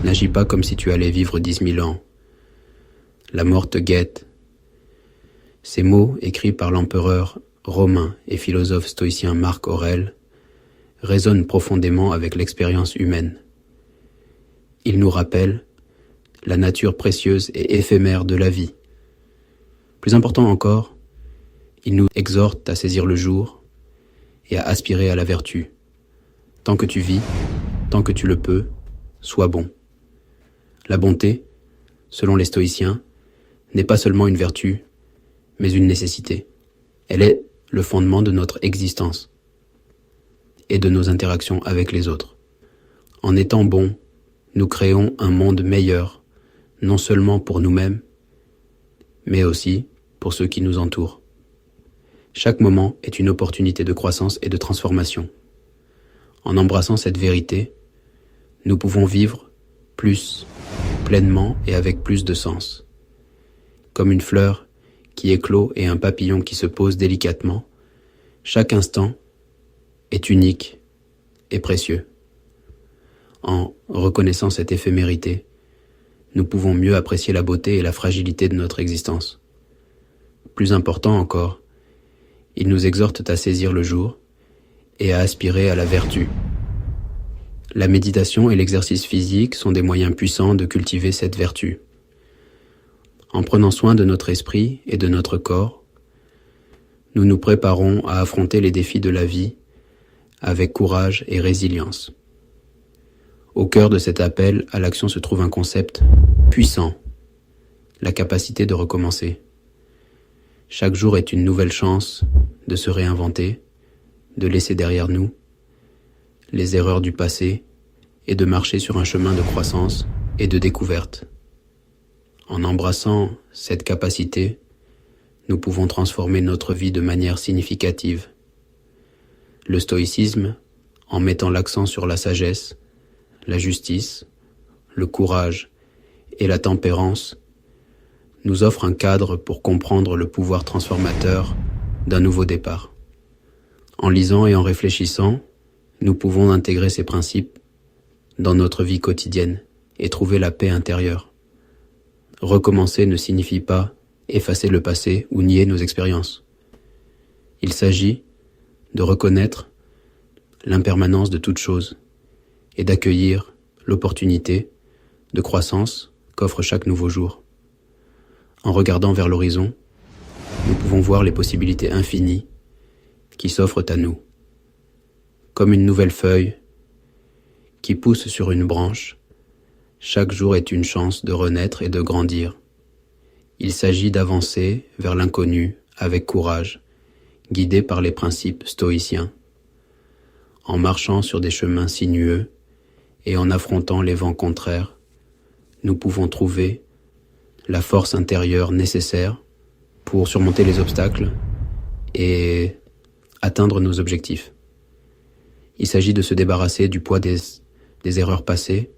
N'agis pas comme si tu allais vivre 10 000 ans. La mort te guette. Ces mots, écrits par l'empereur romain et philosophe stoïcien Marc Aurèle, résonnent profondément avec l'expérience humaine. Ils nous rappellent la nature précieuse et éphémère de la vie. Plus important encore, ils nous exhortent à saisir le jour et à aspirer à la vertu. Tant que tu vis, tant que tu le peux, sois bon. La bonté, selon les stoïciens, n'est pas seulement une vertu, mais une nécessité. Elle est le fondement de notre existence et de nos interactions avec les autres. En étant bons, nous créons un monde meilleur, non seulement pour nous-mêmes, mais aussi pour ceux qui nous entourent. Chaque moment est une opportunité de croissance et de transformation. En embrassant cette vérité, nous pouvons vivre plus, pleinement et avec plus de sens. Comme une fleur qui éclot et un papillon qui se pose délicatement, chaque instant est unique et précieux. En reconnaissant cette éphémérité, nous pouvons mieux apprécier la beauté et la fragilité de notre existence. Plus important encore, il nous exhorte à saisir le jour et à aspirer à la vertu. La méditation et l'exercice physique sont des moyens puissants de cultiver cette vertu. En prenant soin de notre esprit et de notre corps, nous nous préparons à affronter les défis de la vie avec courage et résilience. Au cœur de cet appel à l'action se trouve un concept puissant, la capacité de recommencer. Chaque jour est une nouvelle chance de se réinventer, de laisser derrière nous les erreurs du passé et de marcher sur un chemin de croissance et de découverte. En embrassant cette capacité, nous pouvons transformer notre vie de manière significative. Le stoïcisme, en mettant l'accent sur la sagesse, la justice, le courage et la tempérance, nous offre un cadre pour comprendre le pouvoir transformateur d'un nouveau départ. En lisant et en réfléchissant, nous pouvons intégrer ces principes dans notre vie quotidienne et trouver la paix intérieure. Recommencer ne signifie pas effacer le passé ou nier nos expériences. Il s'agit de reconnaître l'impermanence de toute chose et d'accueillir l'opportunité de croissance qu'offre chaque nouveau jour. En regardant vers l'horizon, nous pouvons voir les possibilités infinies qui s'offrent à nous. Comme une nouvelle feuille qui pousse sur une branche, chaque jour est une chance de renaître et de grandir. Il s'agit d'avancer vers l'inconnu avec courage, guidé par les principes stoïciens. En marchant sur des chemins sinueux et en affrontant les vents contraires, nous pouvons trouver la force intérieure nécessaire pour surmonter les obstacles et atteindre nos objectifs. Il s'agit de se débarrasser du poids des erreurs passées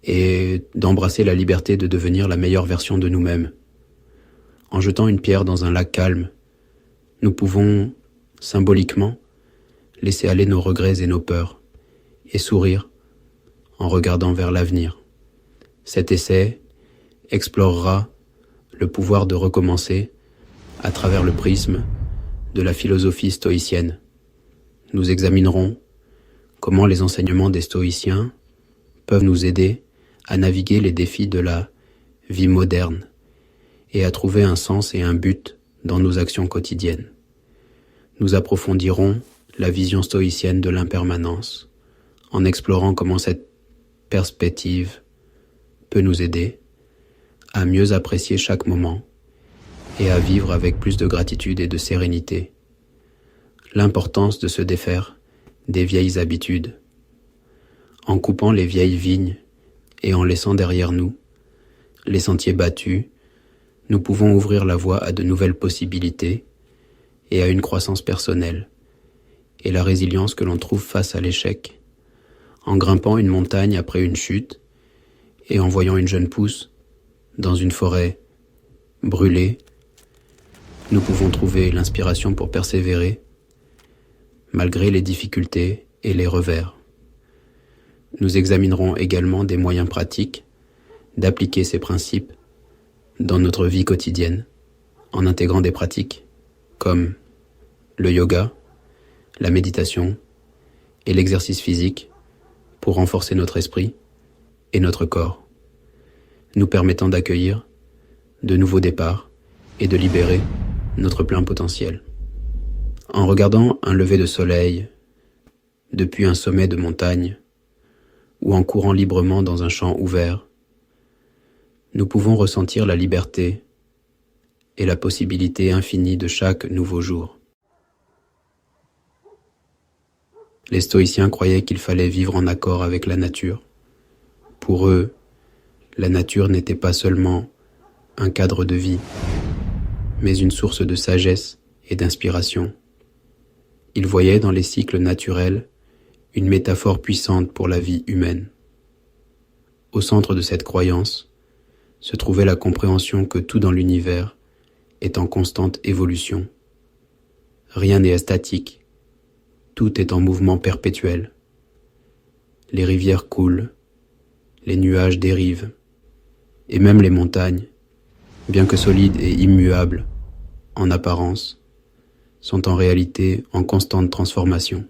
et d'embrasser la liberté de devenir la meilleure version de nous-mêmes. En jetant une pierre dans un lac calme, nous pouvons, symboliquement, laisser aller nos regrets et nos peurs et sourire en regardant vers l'avenir. Cet essai explorera le pouvoir de recommencer à travers le prisme de la philosophie stoïcienne. Nous examinerons comment les enseignements des stoïciens peuvent nous aider à naviguer les défis de la vie moderne et à trouver un sens et un but dans nos actions quotidiennes. Nous approfondirons la vision stoïcienne de l'impermanence en explorant comment cette perspective peut nous aider à mieux apprécier chaque moment et à vivre avec plus de gratitude et de sérénité. L'importance de se défaire des vieilles habitudes. En coupant les vieilles vignes et en laissant derrière nous les sentiers battus, nous pouvons ouvrir la voie à de nouvelles possibilités et à une croissance personnelle et la résilience que l'on trouve face à l'échec. En grimpant une montagne après une chute et en voyant une jeune pousse dans une forêt brûlée, nous pouvons trouver l'inspiration pour persévérer malgré les difficultés et les revers. Nous examinerons également des moyens pratiques d'appliquer ces principes dans notre vie quotidienne, en intégrant des pratiques comme le yoga, la méditation et l'exercice physique pour renforcer notre esprit et notre corps, nous permettant d'accueillir de nouveaux départs et de libérer notre plein potentiel. En regardant un lever de soleil depuis un sommet de montagne ou en courant librement dans un champ ouvert, nous pouvons ressentir la liberté et la possibilité infinie de chaque nouveau jour. Les stoïciens croyaient qu'il fallait vivre en accord avec la nature. Pour eux, la nature n'était pas seulement un cadre de vie, mais une source de sagesse et d'inspiration. Ils voyaient dans les cycles naturels une métaphore puissante pour la vie humaine. Au centre de cette croyance se trouvait la compréhension que tout dans l'univers est en constante évolution. Rien n'est statique, tout est en mouvement perpétuel. Les rivières coulent, les nuages dérivent, et même les montagnes, bien que solides et immuables en apparence, sont en réalité en constante transformation.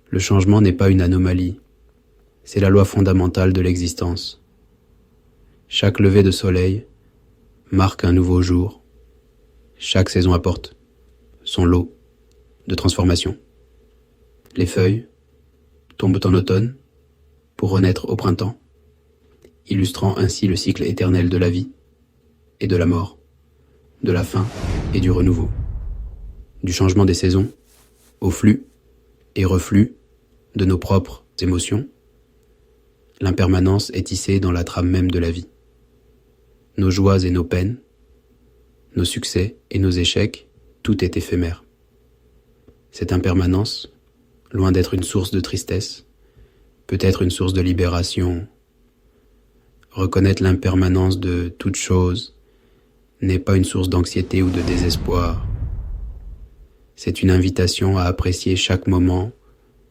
Le changement n'est pas une anomalie, c'est la loi fondamentale de l'existence. Chaque lever de soleil marque un nouveau jour. Chaque saison apporte son lot de transformation. Les feuilles tombent en automne pour renaître au printemps, illustrant ainsi le cycle éternel de la vie et de la mort, de la fin et du renouveau, du changement des saisons au flux et reflux de nos propres émotions. L'impermanence est tissée dans la trame même de la vie. Nos joies et nos peines, nos succès et nos échecs, tout est éphémère. Cette impermanence, loin d'être une source de tristesse, peut être une source de libération. Reconnaître l'impermanence de toute chose n'est pas une source d'anxiété ou de désespoir. C'est une invitation à apprécier chaque moment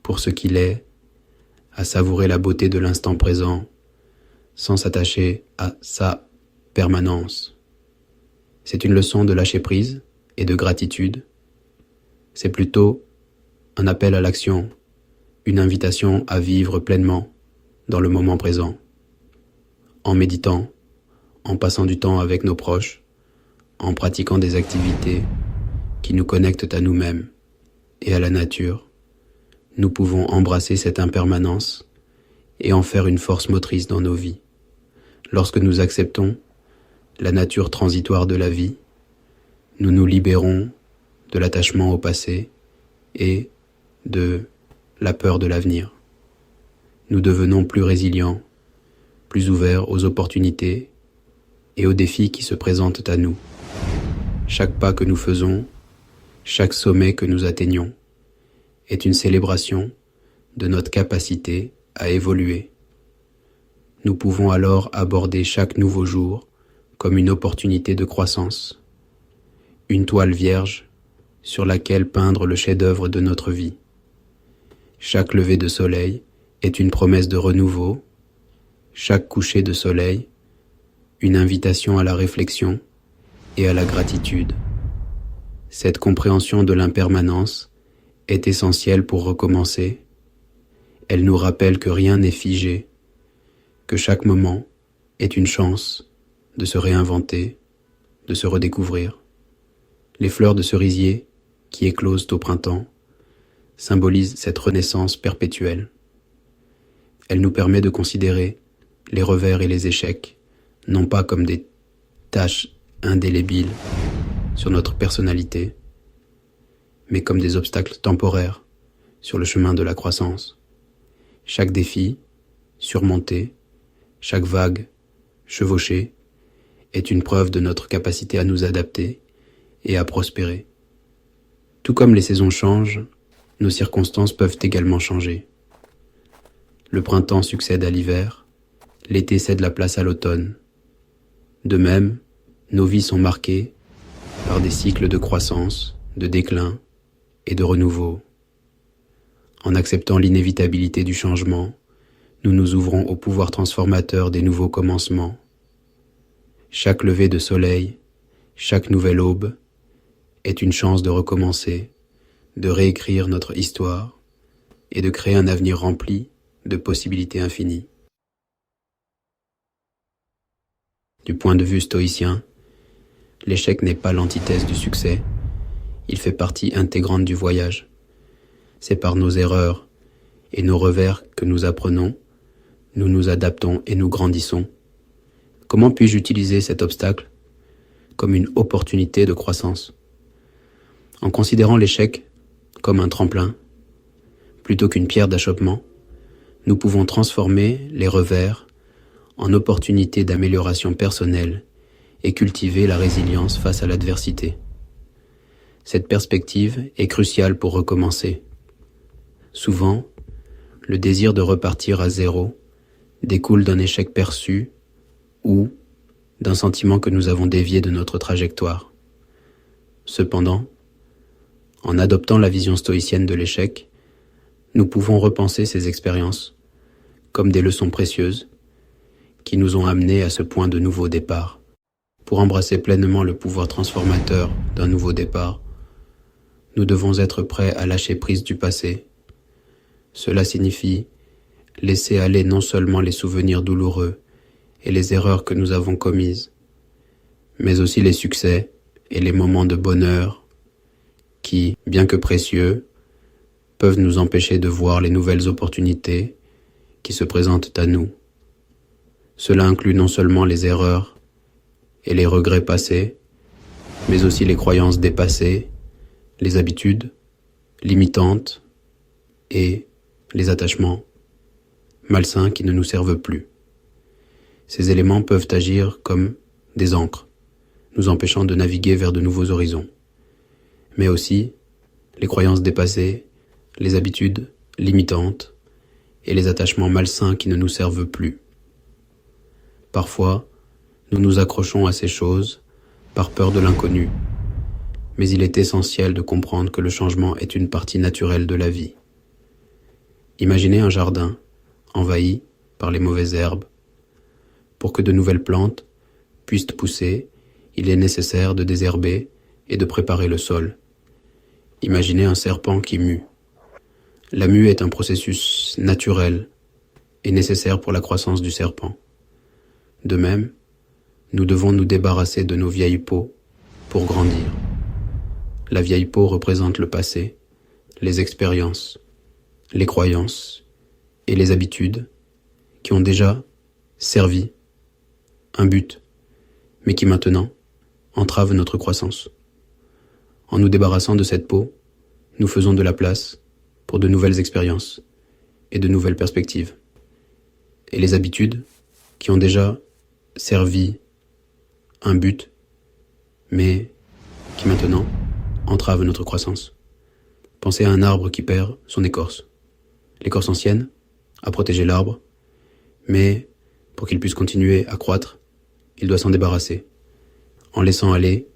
pour ce qu'il est, à savourer la beauté de l'instant présent, sans s'attacher à sa permanence. C'est une leçon de lâcher prise et de gratitude. C'est plutôt un appel à l'action, une invitation à vivre pleinement dans le moment présent, en méditant, en passant du temps avec nos proches, en pratiquant des activités qui nous connectent à nous-mêmes et à la nature. Nous pouvons embrasser cette impermanence et en faire une force motrice dans nos vies. Lorsque nous acceptons la nature transitoire de la vie, nous nous libérons de l'attachement au passé et de la peur de l'avenir. Nous devenons plus résilients, plus ouverts aux opportunités et aux défis qui se présentent à nous. Chaque pas que nous faisons, chaque sommet que nous atteignons, est une célébration de notre capacité à évoluer. Nous pouvons alors aborder chaque nouveau jour comme une opportunité de croissance, une toile vierge sur laquelle peindre le chef-d'œuvre de notre vie. Chaque lever de soleil est une promesse de renouveau, chaque coucher de soleil, une invitation à la réflexion et à la gratitude. Cette compréhension de l'impermanence est essentielle pour recommencer. Elle nous rappelle que rien n'est figé, que chaque moment est une chance de se réinventer, de se redécouvrir. Les fleurs de cerisier qui éclosent au printemps symbolisent cette renaissance perpétuelle. Elle nous permet de considérer les revers et les échecs non pas comme des taches indélébiles sur notre personnalité, mais comme des obstacles temporaires sur le chemin de la croissance. Chaque défi, surmonté, chaque vague, chevauchée, est une preuve de notre capacité à nous adapter et à prospérer. Tout comme les saisons changent, nos circonstances peuvent également changer. Le printemps succède à l'hiver, l'été cède la place à l'automne. De même, nos vies sont marquées par des cycles de croissance, de déclin et de renouveau. En acceptant l'inévitabilité du changement, nous nous ouvrons au pouvoir transformateur des nouveaux commencements. Chaque lever de soleil, chaque nouvelle aube est une chance de recommencer, de réécrire notre histoire et de créer un avenir rempli de possibilités infinies. Du point de vue stoïcien, l'échec n'est pas l'antithèse du succès, il fait partie intégrante du voyage. C'est par nos erreurs et nos revers que nous apprenons, nous nous adaptons et nous grandissons. Comment puis-je utiliser cet obstacle comme une opportunité de croissance? En considérant l'échec comme un tremplin, plutôt qu'une pierre d'achoppement, nous pouvons transformer les revers en opportunités d'amélioration personnelle et cultiver la résilience face à l'adversité. Cette perspective est cruciale pour recommencer. Souvent, le désir de repartir à zéro découle d'un échec perçu ou d'un sentiment que nous avons dévié de notre trajectoire. Cependant, en adoptant la vision stoïcienne de l'échec, nous pouvons repenser ces expériences comme des leçons précieuses qui nous ont amenés à ce point de nouveau départ. Pour embrasser pleinement le pouvoir transformateur d'un nouveau départ, nous devons être prêts à lâcher prise du passé. Cela signifie laisser aller non seulement les souvenirs douloureux et les erreurs que nous avons commises, mais aussi les succès et les moments de bonheur qui, bien que précieux, peuvent nous empêcher de voir les nouvelles opportunités qui se présentent à nous. Cela inclut non seulement les erreurs et les regrets passés, mais aussi les croyances dépassées, les habitudes limitantes et les attachements malsains qui ne nous servent plus. Ces éléments peuvent agir comme des ancres, nous empêchant de naviguer vers de nouveaux horizons. Mais aussi les croyances dépassées, les habitudes limitantes et les attachements malsains qui ne nous servent plus. Parfois, nous nous accrochons à ces choses par peur de l'inconnu, mais il est essentiel de comprendre que le changement est une partie naturelle de la vie. Imaginez un jardin envahi par les mauvaises herbes. Pour que de nouvelles plantes puissent pousser, il est nécessaire de désherber et de préparer le sol. Imaginez un serpent qui mue. La mue est un processus naturel et nécessaire pour la croissance du serpent. De même, nous devons nous débarrasser de nos vieilles peaux pour grandir. La vieille peau représente le passé, les expériences, les croyances et les habitudes qui ont déjà servi un but, mais qui maintenant entravent notre croissance. En nous débarrassant de cette peau, nous faisons de la place pour de nouvelles expériences et de nouvelles perspectives. Et les habitudes qui ont déjà servi un but, mais qui maintenant entravent notre croissance. Pensez à un arbre qui perd son écorce. L'écorce ancienne a protégé l'arbre, mais pour qu'il puisse continuer à croître, il doit s'en débarrasser. En laissant aller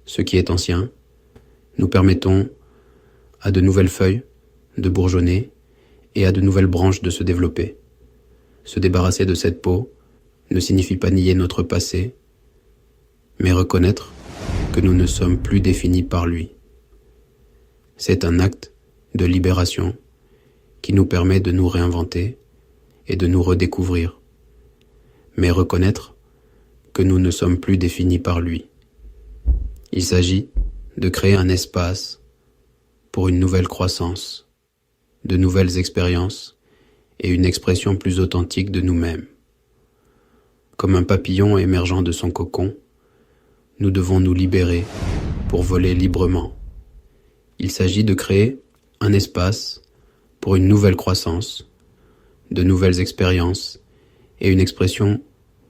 ce qui est ancien, nous permettons à de nouvelles feuilles de bourgeonner et à de nouvelles branches de se développer. Se débarrasser de cette peau ne signifie pas nier notre passé, mais reconnaître que nous ne sommes plus définis par lui. C'est un acte de libération qui nous permet de nous réinventer et de nous redécouvrir, mais reconnaître que nous ne sommes plus définis par lui. Il s'agit de créer un espace pour une nouvelle croissance, de nouvelles expériences et une expression plus authentique de nous-mêmes. Comme un papillon émergeant de son cocon, nous devons nous libérer pour voler librement. Il s'agit de créer un espace pour une nouvelle croissance, de nouvelles expériences et une expression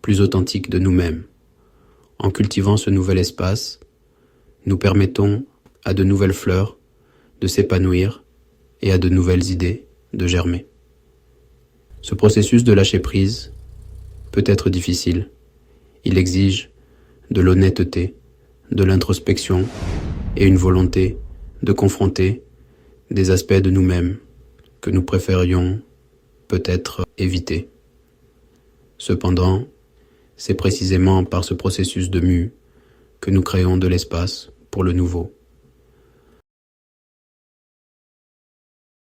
plus authentique de nous-mêmes. En cultivant ce nouvel espace, nous permettons à de nouvelles fleurs de s'épanouir et à de nouvelles idées de germer. Ce processus de lâcher prise peut être difficile. Il exige de l'honnêteté, de l'introspection et une volonté de confronter des aspects de nous-mêmes que nous préférions peut être évité. Cependant, c'est précisément par ce processus de mue que nous créons de l'espace pour le nouveau.